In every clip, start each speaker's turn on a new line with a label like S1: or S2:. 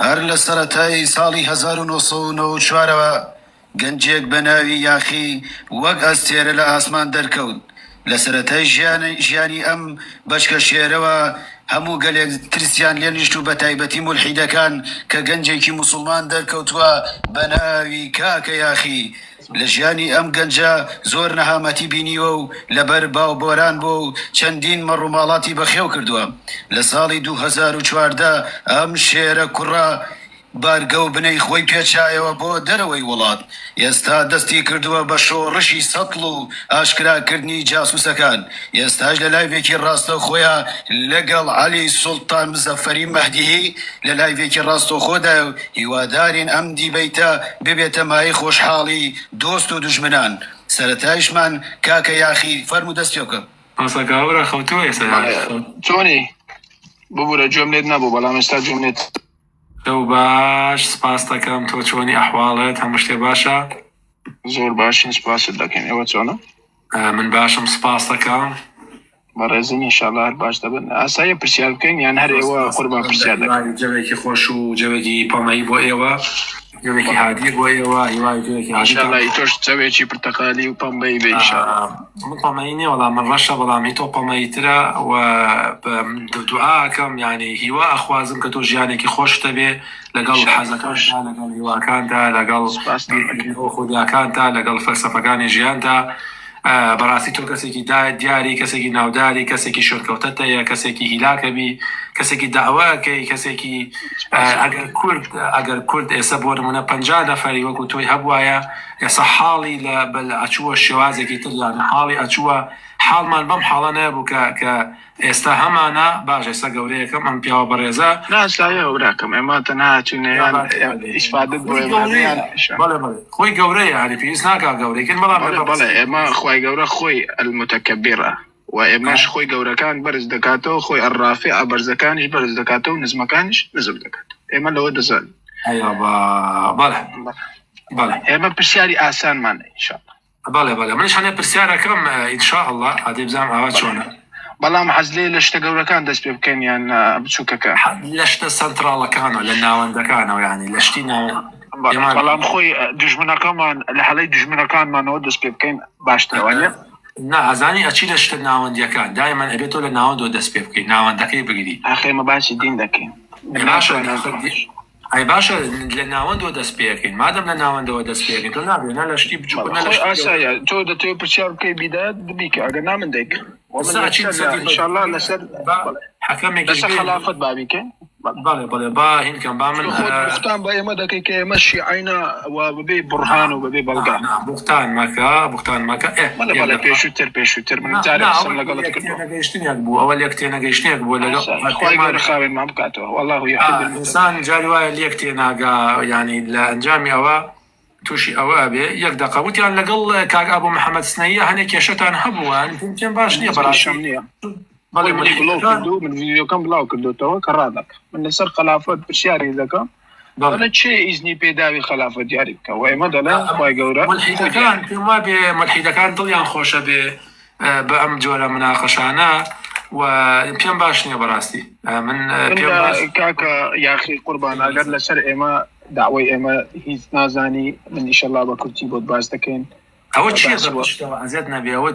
S1: هەر لە سەرەتای ساڵی 1994ەوە گەنجێک بە ناوی یاخی وەک ئەستێرە لە ئاسمان دەرکەوت. لە سەرەتای ژیانی ئەم بەشکە شێرەوە هەموو گەلێک ترسیان لێ نیشت و بە تایبەتی مولحیدەکان کە گەنجێکی موسڵمان دەرکەوتووە بە ناوی کاکە یاخی. لە ژیانی ئەم گەنجە زۆر نەهامەتی بینیوە و لەبەر باو بۆران بۆ و چەندین مەڕووماڵاتی بەخێو کردووە. لە ساڵی 2014 ئەم شێرە کوڕە بارگە و بنەی خۆی پێچایەوە بۆ دەرەوەی وڵات. ئێستا دەستی کردووە بە شۆڕشی سەتڵ و ئاشکراکردنی جاسووسەکان. ئێستاش لە لایڤێکی ڕاستە خۆیان لەگەڵ عەلی سوڵتان مزەفەری مەهدیهی لە لایڤێکی ڕاستەخۆدا و هیوادارین ئەم دیبەیتە ببێتە مای خۆشحاڵی دۆست و دوژمنان. سەرەتایشمان کاکە یاخی فەرموو دەست پێ بکە.
S2: پاسەکاوەرە خەوتووە ئێستا
S3: چۆنی ببوورە گوێم لێت نەبوو بەڵام ئێستا گوێم لێت.
S2: ئەو باش سپاس دەکەم. تۆ چۆنی ئەحواڵت؟ هەموو شتێ باشە؟
S3: زۆر باشین، سپاست دەکەین. ئێوە چۆنە؟
S2: من باشم، سپاس دەکەم.
S3: بەڕێزین ئینشاءالله هەر باش دەبن. ئاساییە پرسیار بکەین یان هەر ئێوە قوربان پرسیار دەکەین؟
S2: جەوێکی خۆش و جەوێکی پەمەیی بۆ ئێوە، جەوێکی هادی بۆ ئێوە، هیوای جەوێکی هادی.
S3: ئینشاءالله تۆش جەوێکی پرتەقالی و پەمبەی بێ ئینشاءالله.
S2: من پەمەیی نییە وەڵام من ڕەشە، بەڵامی تۆ پەمەییترە و دوعاکەم یعنی هیوا ئەخوازم کە تۆ ژیانێکی خۆشتە بێ لەگەڵ حەزەکانتا، لەگەڵ هیواکانتا، لەگەڵ خودیاکانتا، لەگەڵ فەلسەفەکانی ژیانتا. بەڕاستی تۆ کەسێکی دیاری، کەسێکی ناوداری، کەسێکی شۆرکەوتەتەیە، کەسێکی هیلاکەبی، کەسێکی داواکەی، کەسێکی ئەگەر کورد ئێستا بۆ نمونە 50 نەفەری وەکو تۆی هەبوایە ئێستا حاڵی لە ئەچووە شێوازێکی تر، یان حاڵی ئەچووە حاڵمان بەم حاڵە نەبوو کە ئێستا هەمانە باش. ئێستا گەورەیەکەم ئەم پیاوە بەڕێزە
S3: ناسایە براکەم ئێمە تەنها چونەیان ئیسفادت بۆ
S2: خۆی گەورەیە، هەری پێویست ناکا گەورەیکن، بەڵام
S3: بەڵێ ئێمە خوای گەورە خۆی المتەکەبیرە و ئێمەش خۆی گەورەکان بەرز دەکاتەوە، خۆی ئەڕافع بەرزەکانیش بەرز دەکاتەوە و نزمەکانیش نزم دەکات. ئێمە لەوە دەزانین.
S2: بەڵێ
S3: ئێمە پرسیاری ئاسانمانە ئینشاءالله.
S2: بەڵێ منش هەنێ پرسیارەکەم ئینشاءالله ئادێ بزانم ئاوا چۆنە.
S3: بەڵام حەز لێ لە شتە گەورەکان دەست پێ بکەین یان بچووکەکە؟
S2: لە شتە سنتراڵەکانەوە، لە ناوەندەکانەوە، یعنی لە شتی
S3: بەڵام خۆی دژمنەکەمان لە هەڵەی دژمنەکانمانەوە دەست پێ بکەین باشترەوەنیە.
S2: نا ئەزانی ئەچی لە شتە ناوەندیەکان دایمەن ئەبێت تۆ لە ناوەندەوە دەست پێ بکەین، ناوەندەکەی بگیری.
S3: ئەخێمە باسی دین دەکەین.
S2: ئەی باشە لە ناوەندەوە دەست پێکەین، مادەم لە ناوەندەوە دەست پێکەین، تۆ نابێنە لە شتی بچووک.
S3: ئاسایە تۆ دەتەوێت پرسیار بکەی بیدات ببیکە، ئەگەر نامن دەیکە ئینشاءالله لەسەر خلافەت بابیکەین.
S2: بەڵێ با هینکەم با من
S3: بوختان بە ئێمە دەکەی کە ئێمە شیعینە و ببێ بڕهان و ببێ بەڵگا.
S2: بوختان مەکە
S3: بەڵێ پێشووتر من جارێ قسەم لەگەڵت کردووە.
S2: نەگەیشتنیەک بوو، ئەوە لێک تێنەگەیشتنیەک بوو
S3: لەگەڵ خاوێن ما بکاتەوە. والله يحب
S2: الإنسان جاری وایە لێک تێناگا، یعنی لە ئەنجامی ئەوە تووشی ئەوە بێ یەک دەقەوتیان لەگەڵ کاک ئابوو محەممەد سنەیە هەنێک کێشەتان هەبووە پێم باش نییە
S3: بەڕاشم نییە. من ڤیدیۆکەم بڵاو کردوتەوە کە ڕادەکە من لەسەر خلافەت پرسیاری دەکەم بەڵێ چێ ئیزنی پێداوی خلافەت دیاری بکە و ئێمە دەڵێن خوای گەورە.
S2: ملحیدەکان پێم وا بێ ملحیدەکان دڵیان خۆشە بێ بە ئەم جۆرە مناقەشانە و پێم باش نییە بەڕاستی. من
S3: کاکە یاخی قوربان ئەگەر لەسەر ئێمە داوای ئێمە هیچ نازانی من ئینشەڵڵا بە کورتی بۆت باس دەکەین.
S2: ئەوە چیە ئەزیەت نەبێ؟ ئەوە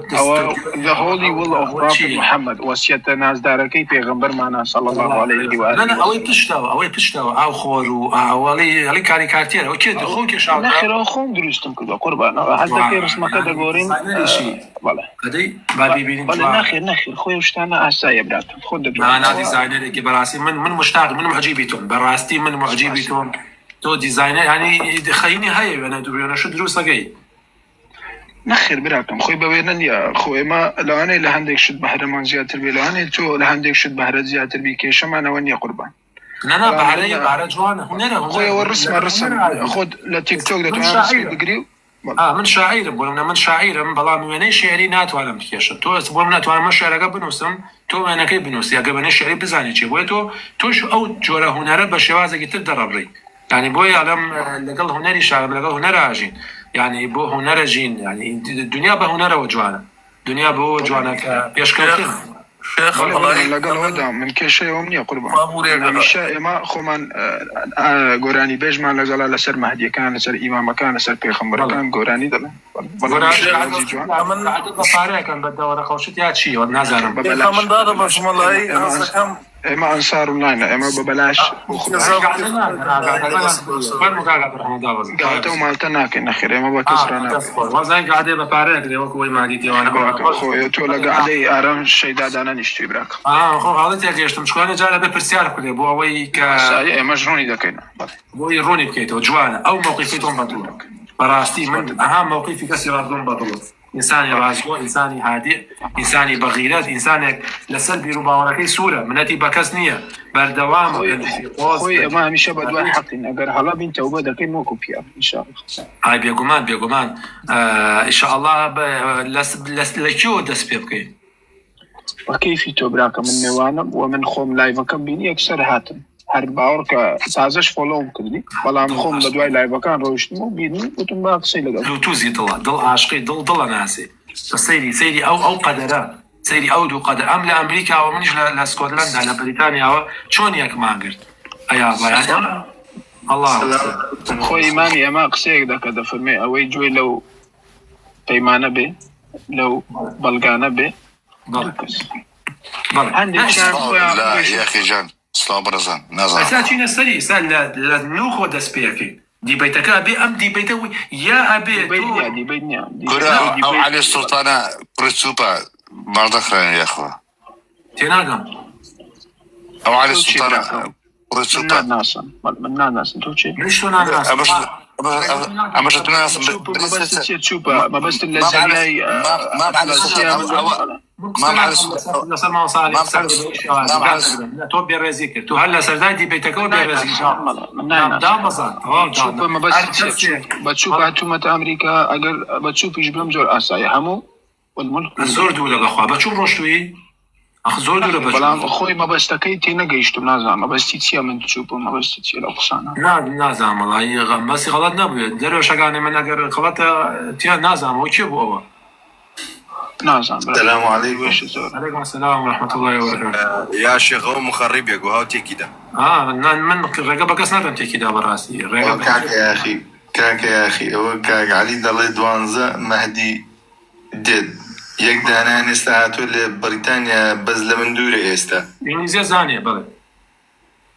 S3: the holy will of Prophet Muhammad وەسیەتە نازدارەکەی پێغەمبەرمانە صلی الله علیه و آله.
S2: ئەوەی پشتەوە ئاو خۆر و ئەوەڵی کاریکارتیەرە ئەو کێ خۆ کێشاو
S3: نەخێرەوە خۆم دروستم کردووە قوربانەوە حەز دەکەی ڕسمەکە دەگۆڕین. بەڵێ نەخێر خۆی شتانە ئاسایە براتم خۆ
S2: دەبێت دیزاینەرێکی بەڕاستی من مشتاق من معجبی تۆم بەڕاستی من معجبی تۆم تۆ دیزاینەر ینی خەینی هەیە وێنە دوێنەش دروستەکەی
S3: نەخێر براکەم خۆی بەوێنە نیە. خۆ ئێمە لەوانەیە لە هەندێک شت بەهرەمان زیاتر بێ، لەوانەیە تۆ لە هەندێک شت بەهرە زیاتر بی، کێشەمانەوە نییە قوربان.
S2: بەهرە جوانە
S3: خۆیەوە ڕسم خۆت لە تیکتۆک دەتوانێت بگری و
S2: من شاعرم بۆ من شاعرم بەڵام وێنەی شێعری ناتوانم بکێشم. تۆ بۆ ناتوانمە شێعرەکە بنووسم تۆ وێنەکەی بنووسی ئەگە وێنەی شێعری بزانی چێ بۆیە تۆش ئەو جۆرە هونەرە بە شێوازێکی تر دەڕەبڕی. یعنی بۆی ئەڵەم لەگەڵ هونەری شارم لەگەڵ هونەرە ئاژین، یعنی بۆ هونەرە ژین، یعنی دنیا بە هونەرەوە جوانە، دنیا بۆ جوانەکە پێشکەوتن
S4: شيخ الله
S3: لەگەڵ ئەوەدا من کێشەیەوەم نییە قوربان
S4: مامورێک
S3: هەمیشە ئێمە خۆمان گۆرانی بێژمان لەگەڵا لەسەر مەهدیەکان لەسەر ئیمامەکان لەسەر پێغەمبەرەکان گۆرانی دەبن
S2: پارەکەن بە دەوەرە خەوشت یا چی نازانم
S4: من دادە بەشمەڵایی ئازەکەم
S3: ئێمە ئەنسار لاینە ئێمە بە بەلاش گاتە و مالتە ناکەین نەخێر ئێمە بە کەسرا
S2: وازای گادێ بە پارەیەک وەکوی مادی دیوانە
S3: تۆ لە گادەی ئارام شەیدادانە نیشتی براکە
S2: خۆ حاڵەت گەشتم چکوانە جارە بە پرسیار بکرێ بۆ ئەوەی کە
S3: ئێمە ژڕۆنی دەکەین
S2: بۆی ڕۆنی بکەیتەوە جوانە ئەو موقیفی تۆم بەدڵ بەڕاستی من ئەها موقیفی کەسی ڕادۆم بەدڵ ئینسانی ڕازگۆ ئینسانی هادی ئینسانی بەغیرەت ئینسانێک لەسەر بیر و باوەڕەکەی سوورە منەتی بە کەس نییە بەردەوام
S3: خۆی ئەمە هەمیشە بە دوای حەقین ئەگەر هەڵا بین تەوبە دەکەین وەکو پیا
S2: ئای بێگومان ئینشاءالله لە کێوە دەست پێ بکەین
S3: بە کەیفی تۆ براکە من نێوانم و من خۆم لایڤەکەم بینی یەکسەر هاتم هەر باوەڕ کە تازەش فۆلۆم کردی بەڵام خۆم بە دوای لایڤەکان ڕۆیشتم و بینی وتم با قسەی لەگەڵ
S2: توزی دڵە دڵ عاشقی دڵە ناسی سەیری ئەو قەدەرە سەیری ئەو دوو قەدەر ئەم لە ئەمریکاوە منیش لە سکۆتلەندا لە بریتانیاوە چۆن یەکمان گرت ئەیا الله
S3: خۆی ئیمامی ئێمە قسەیەک دەکە دەفەرمێ ئەوەی گوێ لەو پەیمانە بێ لەو بەڵگانە بێ
S5: یاخی جان سلام بەرەزان نازانم
S2: ئەساچینە سەری ئێستا لە نو خۆ دەست پێەکەین دیبەیتەکە بێ ئەم دیبەیتەوەی یا ئەبێ
S5: ئەو عەلی سوڵتانە کوڕی چووپە ماردەخرایە یاخوا
S2: تێناگەم
S5: ئەو عەلی سوڵتانە کوڕی چووپە
S3: من ناناسم تۆ چێ
S2: منیش تۆ ناناسم
S5: ئەمەش تو ناسم
S3: چووپە مەبەست لە زەریای
S2: تۆ بێڕێزی کرد تو هەر لە سەردای دیبێتەکەەوە بێڕێزی
S3: بە چوو هاتوومەتە ئەمریکا ئەگەر بە چوو پیش بم زۆر ئاسایی هەموو
S2: زۆر دوو لەگەخوا بە چوو ڕۆشتوی زۆر دوورە
S3: بەڵام خۆی مەبەستەکەی تێ نەگەیشتم نازانم مەبەستی چییە من چووپم مەبەستی چیە لە قسانە
S2: نازانم وەڵی مەسی غەڵەت نەبوێت دەرەوە شەکانی من ئەگەر خەڵەتە تیا نازانمەوە کێ بوو ئەوە
S5: السلام عليكم.
S2: عليكم السلام ورحمة الله وبركاته.
S5: يا شيخ هو مخرب يا هاو تيكي ده.
S2: من رجع بقص نادم تيكي ده براسي.
S5: كاك يا أخي كاك يا أخي هو كاك علي دلي دوانزا مهدي ديد يقدر أنا نستعتو لبريطانيا بزل من دوري إستا.
S2: إنجليزية زانية بله.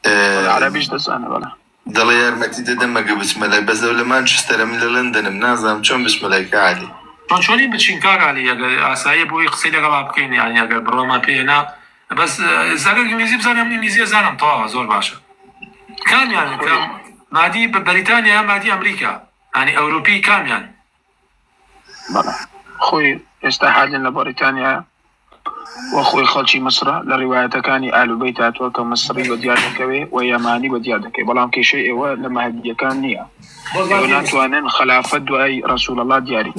S3: العربيش ده زانية بله.
S5: دلي يرمتي دمك بسم الله بس لو مانشستر من لندن منازم شون بسم الله كعادي.
S2: چۆنی بچین کارالی ئەگەر ئاسایی بۆی قسەی لەگەڵا بکەین یانی ئەگەر بڕۆمان پێێنا بەس زەگەر ئینگلیزی بزانم ئینگلیزیە زانم تەواوە زۆر باشە کامیان مادی بە بەریتانیا مادی ئەمریکا ینی ئەوروپی کامیان
S3: خۆی ئێستا حالین لە بەریتانیا وە خۆی خەڵکی مسرە لە ڕیوایەتەکانی ئالوبەیت هاتووە کە مسری بە دیار دەکەوێ و یەمانی بە دیار دەکەوێت بەڵام کێشەی ئێوە لە مەهدیەکان نییە ئێوە ناتوانن خلافەت دوای ڕەسوول الله دیاری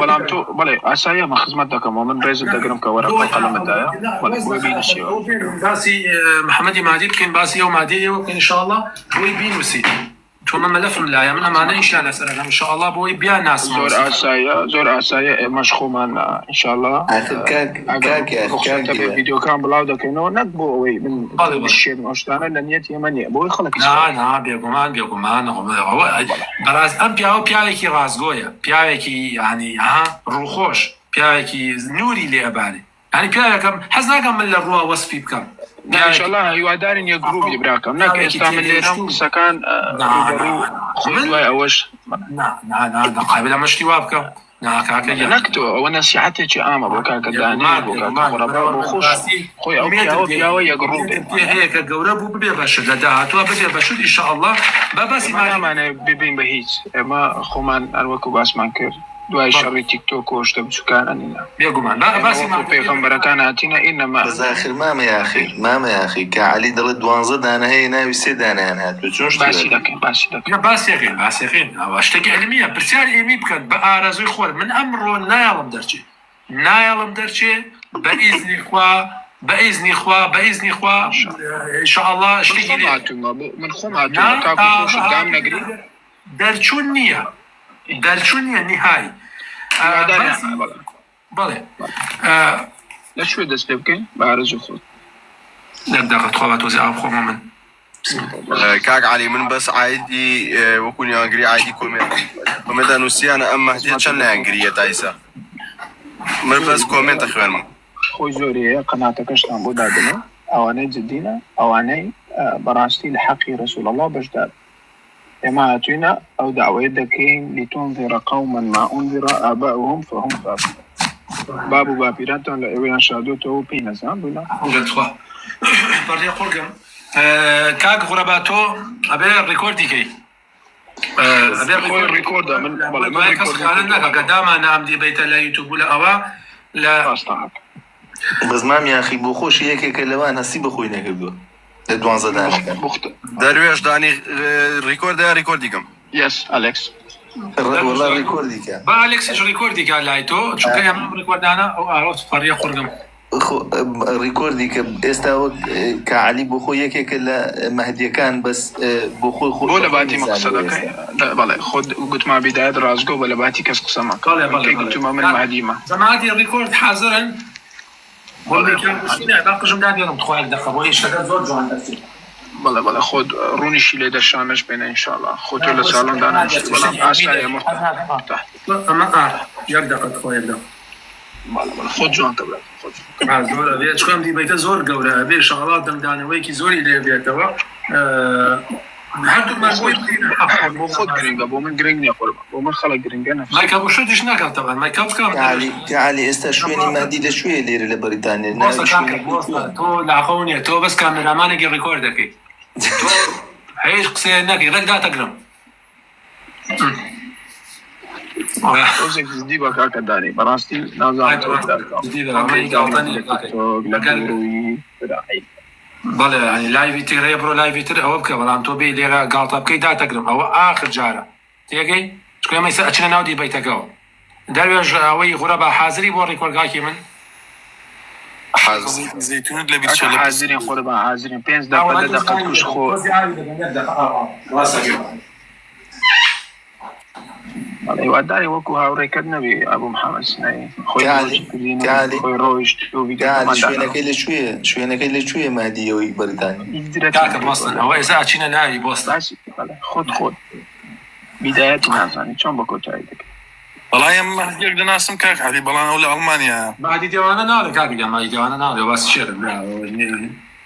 S3: بەڵام تۆ بڵێ ئاسایە مە خزمەت دەکەمەوە من ڕێزت دەگرم کە وەرە قەڵەمەتایە
S2: باسی محەممەدی مادی بکەین باسی ئەو مادیەوە بکەین ئینشاءالله بۆی بینووسیت تۆ من مەلەفم لایە من ئەمانە ئینشا لەسەرەکەم ئینشاءالله بۆی بیان ناسم
S3: زۆر ئاسایە ئێمەش خۆمان ئینشاءالله ڤیدیۆکان بڵاو دەکەینەوە نەک بۆ ئەوەی من شێن ئەشتانە لە نیەت ئێمە نییە بۆی خەڵک
S2: بێگومان بەڕاست ئەم پیاوە پیاوێکی ڕازگۆیە پیاوێکی ینی ڕووخۆش پیاوێکی نووری لێ ئەبارێ ینی پیاوێکم حەز ناکەم من لە ڕووە وەسفی بکەم
S3: انشاءالله هیوادارین یە گروپی براکەم ناکە ئێستا من لێرەم قسەکان دوای ئەوەش
S2: قابل ئەمەشتی وا بکەم
S3: نەکتۆ ئەوە نەسیحەتێکی ئامە بۆ کاکە دانی بۆ خۆش خۆی ئەو پیاوە یە گروپ
S2: هەیە کە گەورە بوو ببێ بەشت لە داهاتوە ببێ بەشت ئینشاءالله بە باسی
S3: مانامانە ببین بە هیچ ئێمە خۆمان هەروەکو باسمان کرد دوای شەڕی تیکتۆک و شتە بچووکانە نینە
S2: بێگومان باسی
S3: پێغەمبەرەکان هاتینە ئینەما
S5: بەزاخر مامە یاخی کە عەلی دەڵێت 12 دانە هەیە ناوی 3 دانیان هاتووە چۆن
S3: باسی دەکەین
S2: باسیەکەین ئەوە شتێکی علمیە پرسیار ئێمی بکەن بە ئارەزوی خۆر من ئەمڕۆ نایەڵم دەرچێ بە ئیزنی خوا ئینشاءالله شتێکی
S3: من خۆم هاتووە تاکو خۆش دام نەگری
S2: دەرچوون نییە نهایی بله
S3: لا شو دەست پێ بکەین بارز و خۆت
S2: نبدأ خطوات وزي أبخو من
S6: كاك علي من بس عادي وكوني انجري عادي كومنت نوسيانا اما هدي تشن انجري تايسا من بس كومنت اخوان
S3: خۆی زۆریەیە قەناتەکەشتان بۆ دادنێ ئەوانەی جددینە ئەوانەی بەڕاستی لە حەقی رسول الله بەشدار ئێمە هاتووینە ئەو داوای دەکەین لتنذر قوما ما أنذر آباؤهم فهم غافلون باب و باپیرانتان لە ئێوەیان شادۆتەوە پێی نەزان بوونا
S2: قلت خوا بري قرقم كاك غرباتو أبي ريكوردي كي
S3: خۆی ڕیکۆردە من
S2: ما يكسر على النقا قدام أنا عمدي بيت لا يوتيوب ولا أوا لا
S3: ڕاستەحق
S5: بزمام یاخی بۆ خۆش یەکێکە لەوان هەستی بەخۆی نەکردووە لە 12 دانەکان
S6: درويش داني ريكورد كم
S3: یس ئەلێکس
S5: والله ڕێکۆردی کە
S2: با أليكس إيش ريكوردي قال لايتو شو كي هم ريكورد أنا أو أعرف فريق قرقم
S5: ڕێکۆردی کە ئێستا وەک کە علی بۆ خۆی یەکێکە لە مەهدیەکان بەس بۆ خۆی
S3: بۆ لە باتی مەقسە دەکەی بەڵێ خۆت گوتما بیدایەت ڕازگۆ بە لە باتی کەس قسەما
S2: بەڵێ
S3: گوتما من مەهدیمە
S2: جماعتي الريكورد حاضرا والله كان مشكلة باقي جملة ديالهم تخوال دقة بوي اشتغل زور جوان درسي
S3: بەڵێ خۆت ڕوونیشی لێ دەشانش بێنە ئینشاءالله خۆت لە ساڵۆن داناشت بەڵام ئاسایە
S2: أما يك دقة خويا يك دقة
S3: خۆت جوانتە بڵێ
S2: زۆر ئەبێ چکۆم دی بەیتە زۆر گەورە ئەبێ شەغڵات دەمدانەوەیکی زۆری لێ بێتەوە هەردوومان
S3: بۆ خۆت گرنگە بۆ من گرنگ نییە قوربان بۆ من خەڵک گرنگە نەفس
S2: مایکە بۆ شتیش ناکات تەبەن مایکە بکەم
S5: کە علی ئێستا شوێنی مادی لەکوێیە لێرە لە بەریتانیا ناوی شوێنێکی
S2: تۆ لاخەو نییە تۆ بەس کامێرامانێکی ڕیکۆرد دەکەی تۆ هیچ قسەیە نەکەی ڕێک داتەگرم
S3: تۆزێک زدی بە کاکە داری بەڕاستی نازانم
S2: بەڵێ ینی لایوی ترەیە بڕۆ لایوی تر ئەوە بکە بەڵام تۆ بێ لێرە گاڵتە بکەی داتەگرم ئەوە ئاخر جارە تێگەی چکە ئێمە ئێستا ئەچنە ناو دیبەیتەکەەوە دەروێژ ئەوەی غورەبا حازری بۆ ڕیکۆردگاکی من
S4: زيتونات اللي بيتشال
S3: حازرین قوربان حازرین 5 دقیقه توش خۆ واداري وكو هاوريكد نبي ابو محمد سناي خوي رويش
S5: شوێنەکەی لەکوێیە مادیەوەی بەریتانیا
S2: کاکە بۆستن ئەوە ئێستا ئەچینە ناوی بۆستان
S3: خۆت بدايات نازاني چۆن بە کۆتایی دەکەی
S4: والله يا مهدي يقدر ناسم كاك علي بلان ولا المانيا
S2: مادی دێوانە ناڵێ کاکە مادی دێوانە ناڵێ باسی شێرم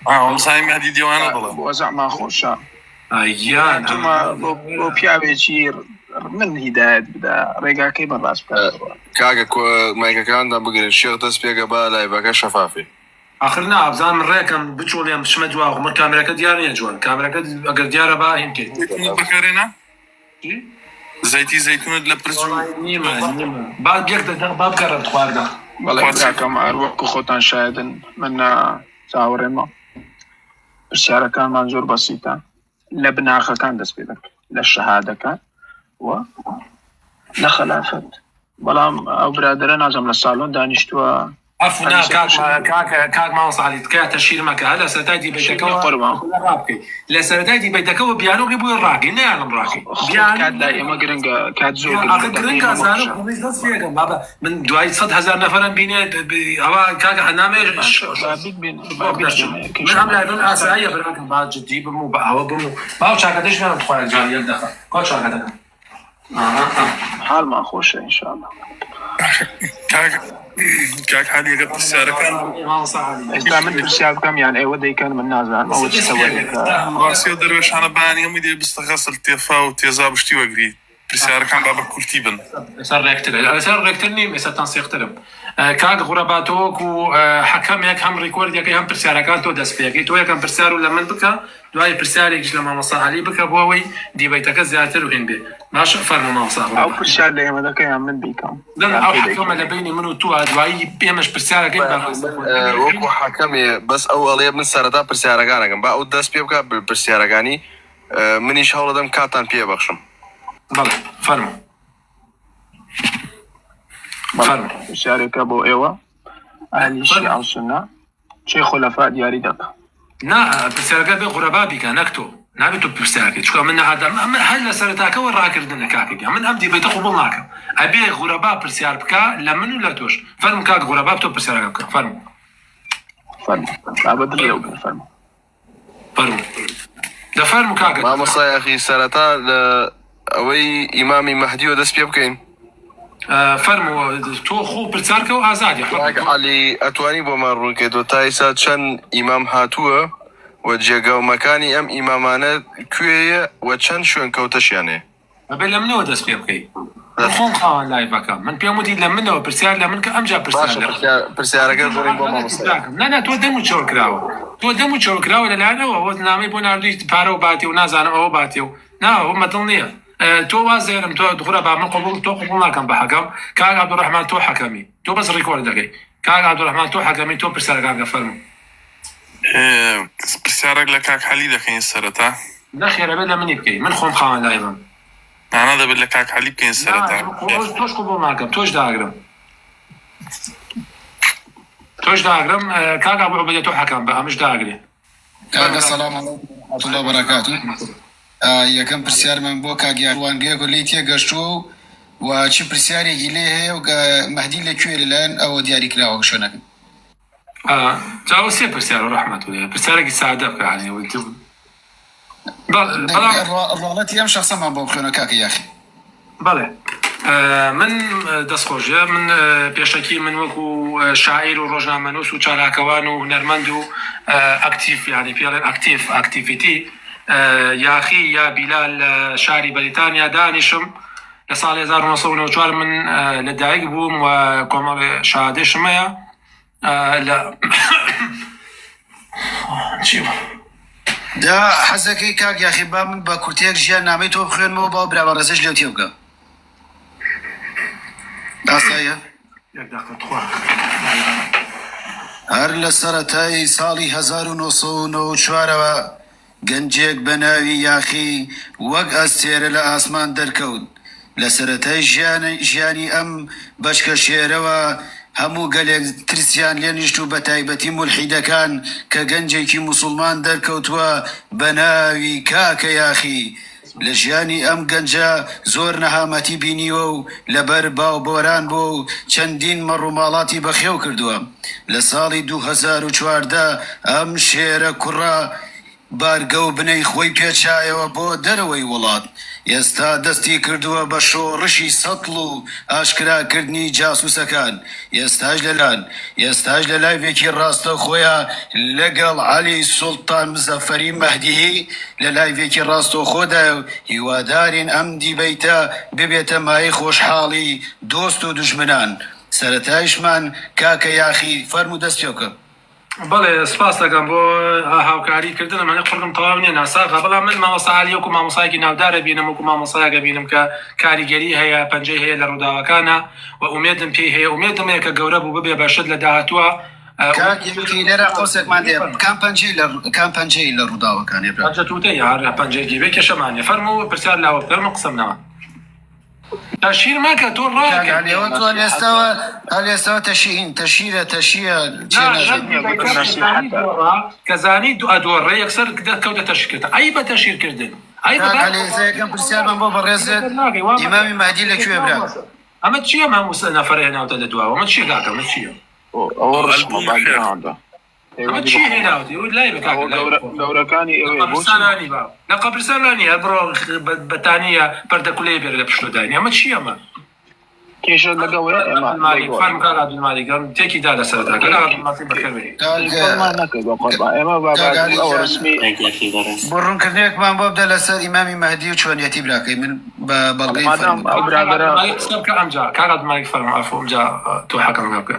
S4: والله مهدي ديوانا والله
S3: بۆ زەعما خۆشە
S2: ئەیان
S3: بۆ پیاوێکی من هدایت بدا ڕێگاکەی بەڕاست بکات
S6: كاك مايكا كان بقول الشيخ دس بيجا بالا يبقى شفافي
S2: آخر نا بزان من ڕێکم بچۆڵیان بچمە دوا عمر کامێرەکە دیار نیە جوان کامێرەکە ئەگەر دیارە با هین کرد
S4: بكرنا زيتونات اللي برزو
S2: بعد يقدر باب قرب تخوارده
S3: بەڵێ کاکەم وەکو خۆتان شایدن من چاوەڕێمە پرسیارەکانمان زۆر بەسیتە لە بناخەکان دەست پێ دەکەن لە شەهادەکان و لە خەلافەت بەڵام ئەو برادرە نازەم لە ساڵۆن دانیشتووە
S2: عفوا كاك ما وصل كا تشير مكا هلا ستادي بيتك
S3: قربان
S2: لا ستادي بيتك وبيانو يبو الراقي نعلم راقي
S3: بيان دائما جرينجا كات زوج
S2: جرينجا زانو بس فيها بابا من دواي صد هزار نفر بينات هوا كاك حنامه من عمل ايضا اسايا براكم بعد جدي بمو هوا بمو باو شاكدش من تخوي جال يلدخل كل شاكدك
S3: حال ما خوشه ان شاء الله
S4: كاك حالي قد الساركان
S3: إذا من ترسياب كم يعني أي ودي كان من نازل ما ودي سوى لك
S4: راسي درويش أنا باني يوم يدي بستغسل تيفا وتيزاب شتي وقري الساركان بابا كل تيبن
S2: صار ريكترني مسا تنسيق ترم كاك غرباتوك وحكم ياك هم ريكورد ياك هم برساركان تو دس بياك تو ياك هم برسارو لما بكا دواي برساريك لما مصا علي بكا بووي دي بيتك زياتر وهين بي ماشي فرق ما وصا
S3: أو برسار لي ما ذاك يا من بيكم
S2: لا أو حكم على بيني منو تو دواي بيمش برسارك
S6: وكو حكمي بس أول من سردا برساركان كان بقى دس بيبكا برساركاني منيش هولا دم كاتان بيه بخشم
S2: بله فرمو
S3: شارك أبو إيوة أهل الشيعة والسنة شيخ خلفاء دياري دقة
S2: نا برساركان بي غرباء بيكا نكتو نابێت تۆ پرسیارکە چکە من ئەمە هەر لە سەرتاکەەوە ڕاکردنە کاکەگە من ئەم دیبێتە قوبڵ ناکەم ئەبێ غورەبا پرسیار بکە لە من و لە تۆش فەرم کاک غورەبا تۆ پرسیارەکە بکە فەرموو فەرموو دەفەرموو کاکە
S6: مامۆستا یاخی سەرەتا لە ئەوەی ئیمامی مەهدیەوە دەست پێ بکەین
S2: فەرموو تۆ خۆ پرسیارکە و ئازادی
S6: علی ئەتوانی بۆمان ڕوونکردەوە تا ئێستا چەند ئیمام هاتووە و جێگاومەکانی ئەم ئیمامانە کوێیە و چەند شوێن کەوتەشیانێ
S2: ئەبێ لە منەوە دەست پێ بکەیت خۆم خاوەن لایڤەکەم من پێم وتی لە منەوە پرسیار لە من کە ئەمجا
S6: پرسیارەکە بڕین بۆ مامۆستا
S2: نانا تۆ دەم و چۆر کراوە تۆ دەم و چۆر کراوە لەلایەنەوە وە نامەی بۆ ناردووی پارە و باتێ و نازانم ئەوە باتێ و ناوە مەدڵ نییە تۆ وازێرم تۆ دوخورە با من قبول تۆ قبول ناکەم بە حەکەم کاک عەبدوڕەحمان تۆ حەکەمی تۆ بەس ڕیکۆرد دەکەی کاک عەبدوڕەحمان تۆ حەکەمی تۆ پرسیارەکان فەرموو
S4: پرسیارێک لە کاک عەلی دەکەین سەرەتا
S2: نەخێرە بێت لە منی بکەی من خۆم خاوەن لایڤم
S4: نانە دەبێت لە کاک عەلی بکەین سەرەتا
S2: تۆش قبول ناکەم تۆش داگرم کاک ئەبوو عوبەیدە تۆ حەکەم بە ئەمش داگرێ
S1: کاکە سەلام عەلەیکوم ورحمەتوڵڵا وبەرەکاتو یەکەم پرسیارمان بۆ کاک وانگەیەک و لی تێگەشتووە و چی پرسیارێکی لێ هەیە و مەهدی لەکوێ لەلایەن ئەوە دیاریکراوە شوێنەکە
S2: جاوە سێ پرسیار و ڕەحمەتوڵڵا پرسیارێکی سادە بکە
S1: ڕۆڵەتی ئەم شەخسەمان بۆ بخوێنە کاکە یاخی
S2: بەڵێ من دەستخۆشیە من پێشەکی من وەکو شاعیر و ڕۆژنامەنووس و چالاکەوان و هونەرمەند و ئەکتیف یعنی پێڵێن ئەکتیڤیتی یاخی یا بیلال لە شاری بەریتانیا دانیشم لە ساڵی 1994 من لەدایک بووم و کۆمەڵی شادێشم هەیە لە
S1: دا حەزەکەی کاک یاخی با من بە کورتێک ژیان نامەی تۆ بخوێنمەوە باو براوە ڕێزش لێو تێ بکە ئاسایە هەر لە سەرەتای ساڵی 1994ەوە گەنجێک بە ناوی یاخی وەک ئەستێرە لە ئاسمان دەرکەوت لە سەرەتای ژیانی ئەم بەشکە شێرەوە هەموو گەلێک ترسیان لێ نیشت و بە تایبەتی مولحیدەکان کە گەنجێکی موسڵمان دەرکەوتووە بە ناوی کاکە یاخی لە ژیانی ئەم گەنجە زۆر نەهامەتی بینیوە و لەبەر باو بۆران بۆ و چەندین مەڕووماڵاتی بەخێو کردووە لە ساڵی 2014 ئەم شێرە کوڕە بارگە و بنەی خۆی پێچایەوە بۆ دەرەوەی وڵات ئێستا دەستی کردووە بە شۆڕشی سەتڵ و ئاشکراکردنی جاسووسەکان ئێستاش لە لایڤێکی ڕاستە خۆیان لەگەڵ عەلی سوڵتان مزەفەری مەهدی لە لایڤێکی ڕاستەوخۆدا هیوادارین ئەم دیبەیتە ببێتە مای خۆشحاڵی دۆست و دوژمنان سەرەتایشمان کاکە یاخی فەرموو دەست پێ بکە
S2: بەڵێ سپاس دەکەم بۆ هاوکاریکردنم منە قڕم تەواو نییە ناساغا بەڵام من مامۆستا عەلی وەکو مامۆستایەکی ناودارە بینم وەکو مامۆستایەکە بینم کە کاریگەری هەیە پەنجەی هەیە لە ڕووداوەکانە و ئومێدم پێی هەیە ئومێدم هەیە کە گەورە بوو ببێ بەشت لە داهاتووە
S1: لێرە قۆسێکمان دێ کام پەنجەی لە ڕووداوەکانێ
S2: توتەی هەر پەنجەیەکی بێ کێشەمانێ فەرموو پرسیار لاوە بکەرم و قسەمنەوە تشیر ماکە تۆ
S1: ڕاگەێستەوە تەشیرە
S2: کەزانی ئەدۆڕێ یەکسەر کەوتە تەشیرکردن ئەی بە تەشیرکردن
S1: ئەیەکەم پرسیارمان بۆ بەڕێزێت ئیمامی مەهدی لەکوێ برا
S2: ئەمە چییە مامۆستا نەفەرە هێناوتە لە دواوە ئەمە چیە کاکە ئەمە چییە
S3: ئەوە ڕشمە باگراوندا
S2: ئەمە چی هێناوتی لای
S3: گەورەکانی
S2: لە قەبرستانانی هەر بڕۆ بەتانیە پەردەکولەیە بێرە لە پشتۆدانی ئەمە چی ئەمە
S3: کێشە لە گەورە
S2: فەرمکار عەبدولمالیکم تێکی دا لە سەرەتاکە لە عەبدولماسی بەخێربێ
S3: ئەوە ڕسمی
S1: بۆ ڕوونکردنێکمان بۆ بدە لەسەر ئیمامی مەهدی و چۆنیەتی براکەی من بە بەڵگەی
S2: ئەمجا کاک عەبدولمالیک فەرموو عەفو ئەمجا تۆ حەکەم بکە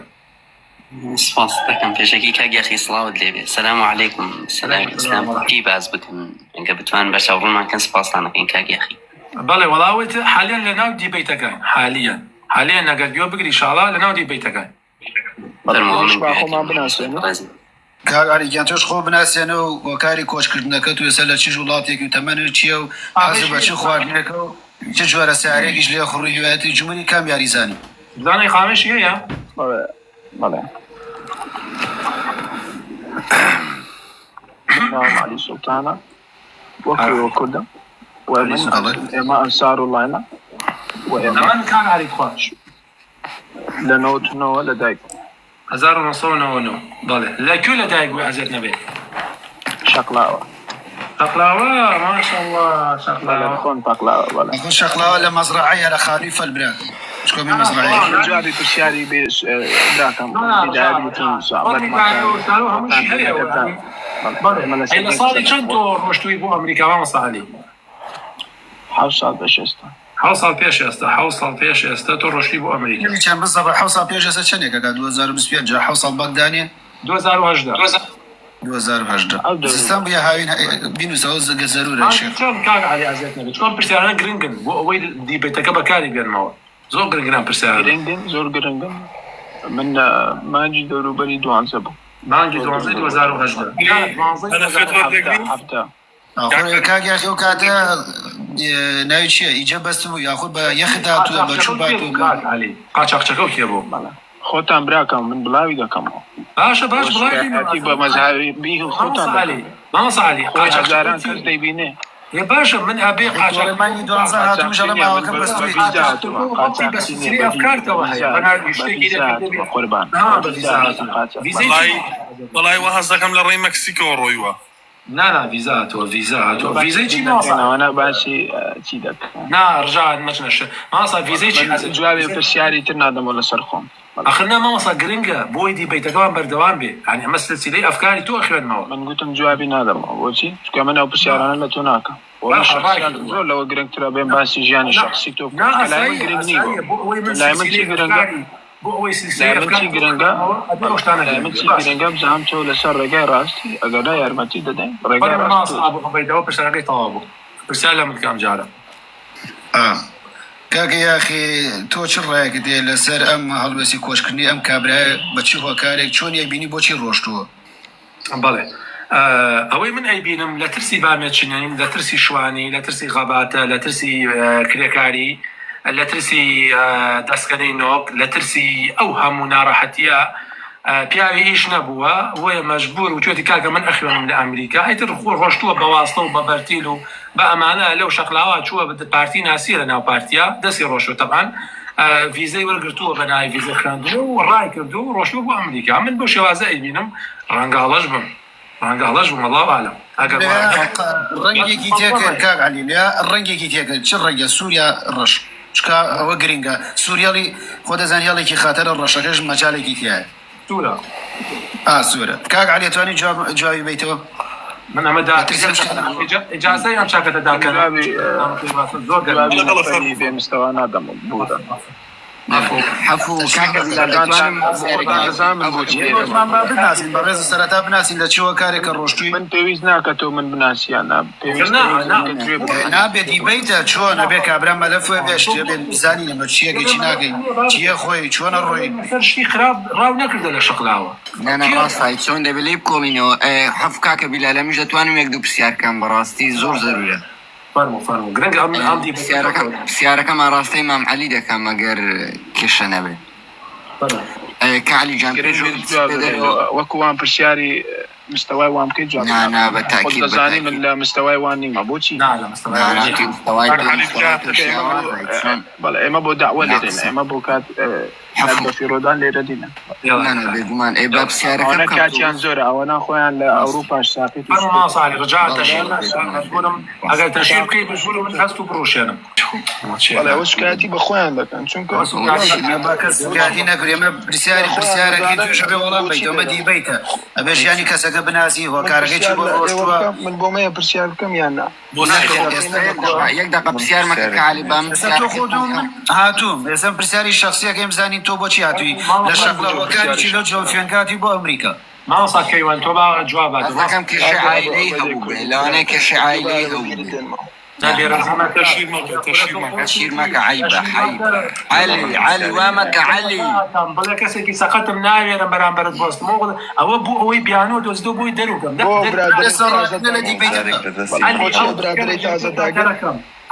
S7: سپاس دەکەم پێشەکی کاگیاخی سڵاوت لێبێ سەلام عەلەیکم سەلامی ئیسلام کی باز بکەم ئەگە بتوان بە چاوڕوونمانکەن سپاستانەکەین کاگیاخی
S2: بەڵێ وەڵاوت حالیان لە ناو دیبەیتەکان حالیان ئەگەر گوێ بگری ئینشاڵڵا لە ناو دیبەیتەکان
S3: خۆمان بناسێنە
S1: کاریگیان تۆش خۆ بناسیێنەوە و کاری کۆچکردنەکە تو ێستا لە چ وڵاتێکی و تەمەنر چییە و حەزت بە چ خواردنێکە و چ جۆرە سیارێکیش لێ خوڕی هوێتی جمهوری کام یاریزانی
S2: زانەی خامێشی هەیە
S3: بەڵێ عەلی سوڵتانە وكي وكذا ومن إما أنصار الله لا وإما
S2: من كان علي خوش
S3: لنوت نو لديك
S2: 1999 ضله لكل دايق وعزت نبي
S3: شقلاوة
S2: شقلاوة ما شاء الله
S3: ولا
S2: شقلاوة
S3: خون بقلاوة ولا
S1: أخو شغلة ولا مزرعية لخليفة البلاد شكون من مزرعية
S3: جوابي برشاري بس ذاكم بداية يمكن صعبة
S2: سالوها مش هي إلا صار چندتو رشتوی بو أمريكا ما صار
S3: حوصل بشسته
S2: حوصل پیش است حوصل پیش است تو رشتوی بو أمريكا
S1: كان بالضبط حوصل بيجا چنێک کە 2025 جا حوصل بەغدانیە
S2: 2018
S1: 2018 سیستم بیا هاوین بینوسەوە زگە زەرورە شێخ
S2: چۆن کار علی عزت نبی چۆن پرسیارانە گرنگن بۆ ئەوەی دیبێتەکە بەکاری بێنمەوە زۆر گرنگران پرسیاران
S3: گرنگن زۆر گرنگن من مانجی دەوروبەری دوانزە بوو
S2: مانگی 2018
S4: أنا في غير
S3: هەفتە
S1: کاگیاخی و کاتە ناوی چییە ئیجە بەست بوو یاخود بە یەخت هاتووە بە چوو باتوو
S2: علی قاچاقچەکە کێ بوو
S3: خۆتان براکەم من بڵاوی دەکەمەوە
S2: باشە باش
S3: بڵاوی بە مەزهبی بی خۆتان
S2: علی مامۆستا علی
S3: خۆی هەزاران کەس دەیبینێ
S2: يا باشا من ابي
S1: مانگی 12 هاتوو ژەڵە ماوەکە بەستوی
S2: بس افكار توهي انا اشتكي
S3: قربان
S4: والله وهزكم للري مكسيكو رويوا
S2: لا فيزا چی ما صار
S3: انا باشي چی دەکەم
S2: نا رجع مشنش ما صار فيزا چی
S3: جوابی پرسیاری تر نادەم ولا سەر خۆم
S2: اخرنا ما صار جرينجا بوي دي بيتكوان بردوان بي يعني مثل سلسله افكاري تو اخر الموت
S3: من گوتم جوابی نادەمەوە بۆچی چکە من ئەو پرسیارانە لە تۆ ناکەم زۆر لەوە گرنگترە بێن باسی ژیانی شخصی تۆ لای من گرنگ نییە لای من چی گرنگە لای من چی گرنگە لای من چی گرنگە بزانم تۆ لەسەر ڕێگای ڕاستی ئەگەر یارمەتی دەدەین ڕێگای
S2: ما
S3: ڕاست
S2: صار بيدو برسالة طوابو برسالة من كام جارة
S1: کاکە یاخی تۆ چ ڕایەکە دێ لەسەر ئەم هەڵوێسی کۆشکردنی ئەم کابرایە بەچی هۆکارێک چۆن یەکبینی بۆچی ڕۆشتووە
S2: بەڵێ ئەوەی من ئەیبینم لە ترسی بامێچنین لە ترسی شوانی لە ترسی غەباتە لە ترسی کرێکاری لە ترسی دەستکەنەی نۆک لە ترسی ئەو هەموو ناڕەحەتیە پیاوی ئیش نەبووە وەیە مەجبور و توێتی کاکە من ئەخوێنم لە ئەمریکا ئەیتر ڕۆشتووە بە واستە و بە بەرتیل و بە ئەمانە لەو شەقلاوە چووە پارتی ناسیە لە ناو پارتیا دەستی ڕۆشتوە تەبعاً ڤیزەی وەرگرتووە بە ناوی ڤیزە خوێندنەوە و ڕای کردو و ڕۆشتووە بۆ ئەمریکا من بۆ شێوازە ئەیبینم ڕەنگاڵەش بم والله أعلم
S1: ڕەنگێکی تێکرد کاک عەلی لە ڕەنگێکی تێکرد چ ڕەنگە سووریا ڕەش چکە ئەوە گرنگە سووریاڵی خۆ دەزان هێڵێکی خاتەرە ڕەشەکەش مەجالێکی تایە
S2: سورة
S1: سوورە کاک عەلی توانی جوابی بیتەوە
S2: من أما دا إجازة يا شاكة دا كلام
S3: جوابی بێ مستەوا نادەم بوودا
S1: حەفوو بناسین بە ڕێز سەرەتا بناسین لە چیوە کارێکە ڕۆشتووی
S3: من پێویست ناکە تۆ من بناسییان
S1: نابێت دیبیتە چۆن ئەبێ کابرا مەلەفە بێشتێ بێت بزانی لەمە چیەکە چی ناگەین چیە خۆی چۆنە ڕۆی
S2: شتی خراب راو نەکردە لە شەقلاوە
S8: نانە ڕاستای چۆن دەبێت بکۆڵینەوە حەف کاکە بیلالە میش دەتوانم یەک دوو پرسیارکەم بەڕاستی زۆر زەرورە
S2: فەرموو گرنگ ئەم دی
S8: پرسیارەکەمان ڕاستی مام عەلی دەکەم ئەگەر کێشە نەبێت کاعلی جان
S3: وەکووان پرسیاری مستەوای وام بکەیت جواب
S8: نا بەتاکید
S3: دەزانی من لە مستەوای وان نیمە بۆچی بەڵێ ئێمە بۆ داوە لێرێن ئێمە بۆ کات بەفیرۆدان لێرە دینە
S8: بێگومان ئێ با پرسیارەکە
S3: کاتیان زۆرە ئەوەنا خۆیان لە ئەوروپاش ساقیت
S2: ما صالح رجعت تشير اگر تشير بكي بقول من هستو بروشينا
S3: ئەوە شکایەتی بە خۆیان دەکەن چونکە
S1: باکەسیاتی نەکرد ئێمە پرسیارێکی توێشە بێ وەڵام بیت ئەمە دیبیتە ئەبێ ژیانی کەسەکە بناسی هۆکارەکەی چی بۆ ڕۆشتووە
S3: من بۆ مەیە پرسیار بکەم یان نا
S8: یەک دقە پرسیار مەکە کاعلی بام
S1: هاتووم ئێستا پرسیاری شخصیەکەم زانین تۆ بۆچی هاتووی لە شەقڵەوەکانی لەو جۆفێنکاتی بۆ ئەمریکا
S2: ما صار كيوان توبا جوابات
S8: دەکەم کێشە عایلەی هەبوو لەوانەیە کێشە عایلەی هەبوو تشير مكة عيبة علي ومكة علي
S2: بلا كسي سقط مناوي انا برامبر بوست مو او بو اوي بيانو دوز دو بو درو كم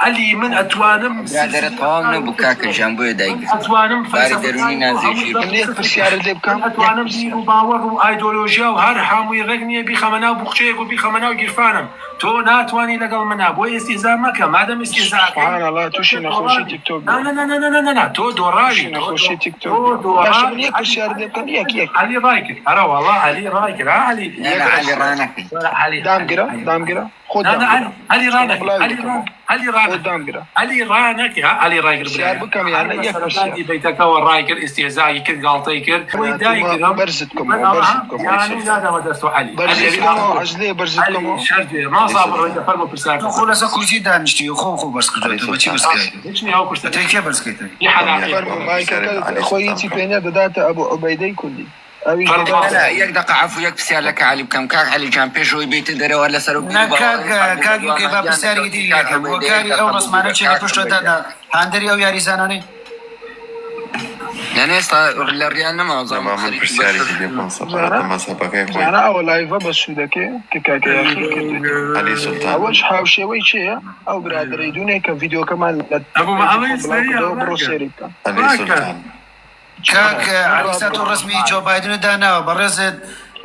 S2: علي من اتوانم
S8: برادر تمام نبو كاك جنبو دايق
S2: اتوانم
S8: باري دروني نازي شيء
S3: منيت برسيارة دي بكم
S2: اتوانم دين وباور وايديولوژيا وهر حاموي رغنيه بخمنا وبخشيك وبخمنا وقرفانم تو ناتواني لقل منا بو استهزاء مكه ما دام استهزاء
S3: سبحان الله توشي نخوشي تيك توك
S2: لا لا لا لا لا لا تو دورالي
S3: نخوشي تيك
S2: تو
S3: توك باش
S2: دورالي
S3: منيت برسيارة دي بكم ياك
S2: علي رايكر ارى والله علي رايكر علي
S8: انا علي رانك
S2: علي
S3: دامقرا خود
S2: انا علي رانك علي رانك
S3: خود دامقرا
S2: علي رانك علي رايكر
S3: سيار بكم يعني ياك برسيارة
S2: بيتك والرايكر استهزائي كل غلطي كل ويدايكر
S3: برزتكم
S2: يعني لا ما دستو علي
S3: برزتكم عجلي برزتكم
S2: علي شرطي ما صابر ولا فرمو برسالة
S1: خلاص كوزي دانشتي خو برس كجوتو بچي بس كاي
S2: ليش هاو كشت
S1: تيكي برس كيتي
S2: في حدا
S3: فرمو مايكل خويتي بيني دات ابو عبيدي كلي
S8: لا يك دقة عفو يك بسيار لك علي بكم كاك علي جان بيجو بيت دري ولا سروك
S1: كاك يوكي باب ساري دي لكن وكاري او رسمانه چه پشت دادا هاندري او ياري زاناني
S8: يعني استا الريال نما
S5: تمام
S8: زمان
S5: برسياري دي بكم صباح ما سبق يا خوي
S3: انا اول لايفا بس شو ذاك كاك يا اخي
S5: علي سلطان
S3: اول حاول شوي شيء او برادر يدوني كان فيديو كمان
S2: ابو محمد سريع
S5: علي سلطان
S1: كاك عريسات الرسمي جو بايدن دانا وبرزت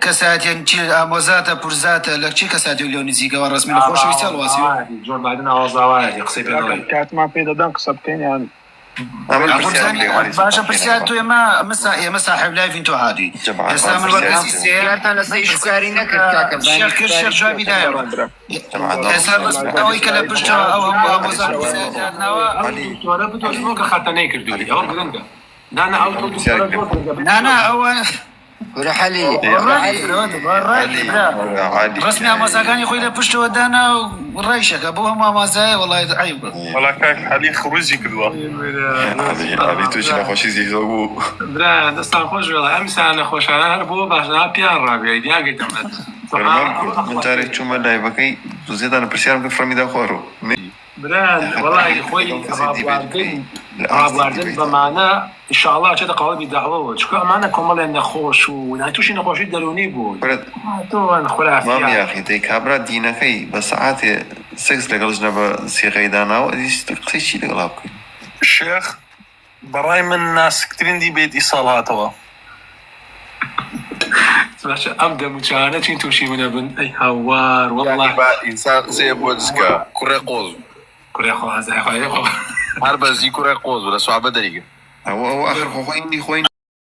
S1: كساتين تشي اموزاتا بورزاتا لك تشي كساتي اليوم زيغا والرسمي نخوش ويسال واسيو
S2: جو بعدين اوزاوات يقصي بيني
S3: كانت ما في دان قصبتين يعني
S1: باشا برسياتو يا صاحب لايف انتو عادي اسلام الوقت
S8: سيارة انا سي شكاري نكت كاك
S1: الشيخ كرشيخ جو بداية اسلام بس او يكلا بشتو او اموزاتا بورزاتا
S2: علي ولا بدو اسمك خاطر نيكر دولي او بدنك انا او
S1: انا او
S8: ولا حالي
S1: رسمي امازاغاني خويا بشتو دانا والريشك ابوهم امازاي والله عيب
S4: والله كاك علي خروجي كدوا
S5: علي توش نخوشي زيزو
S2: برا دستان خوش والله امس انا خوش انا بو باش انا بيان رابع دي قلت
S5: من تعرف شو ما لايفكي زيد انا برسيارم كفرمي خورو
S2: بران والله خوي رابواردن بمعنى ان شاء الله چه قوی دعوه شكو معنا كمال نخوش و نتوش نخوشی درونی بود تو ان خرافی
S5: مام يا اخي دي كابرا دينكي بس ساعات سكس لقلجنا بسيغي دانا وديش تقصي شي لقلابكي
S4: الشيخ براي من ناس كتيرين دي بيت إيصالاتها
S2: باشا ابدا مشاهده چین توشی من ابن اي هوار والله
S6: يعني بقى انسان زي بودسكا كوري قوز
S2: كوري خو هذا خو
S6: هربا زي كوري قوز ولا صعبة دريقة
S5: هو اخر خوين